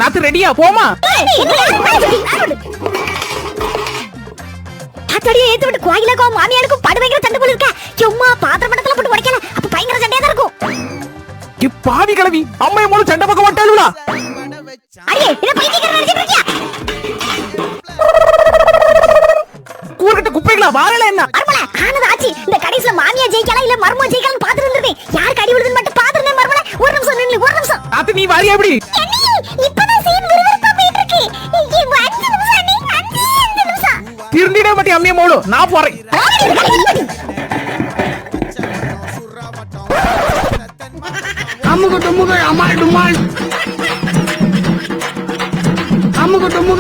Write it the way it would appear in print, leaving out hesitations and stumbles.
நாத்து ரெடியா போமா. அத்தடியே ஏத்து விட்டு கோயிலுக்கும் மாமியாருக்கும் படு பயங்கர சண்டை போல இருக்க. சும்மா பாத்திர மட்டத்துல போட்டு உடைக்கல. அப்ப பயங்கர சண்டையா தான் இருக்கும். பாவி கிளவி அம்மைய மூலம் சண்டை பக்கம் மாட்டாளுடா. அடே இத பைத்தியக்காரன் நினைச்சிட்டு இருக்கியா? கூர்கிட்ட குப்பைகளா வாரல என்ன? மர்மல ஆனது ஆச்சி. இந்த கடைசில மாமியா ஜெயிக்கலாம் இல்ல மர்மோ ஜெயிக்கலாம் பாத்துட்டு இருந்தேன். யார் கடி விடுதுன்னு மட்டும் பாத்துறேன் மர்மல. ஒரு நிமிஷம் நில்லு ஒரு நிமிஷம். நாத்து நீ வாரியா எப்படி? இப்பதான் சீன் விறுவிறுப்பா போயிட்டு இருக்கு. 5 நிமிஷம் நீ 5 நிமிஷம். திருந்திட மாட்டே அம்மைய மூலம் நான் போறேன். அம்முக்கு டும்முக்கு அம்மாள் டும்மாள் அம்முக்கு டும்முக்கு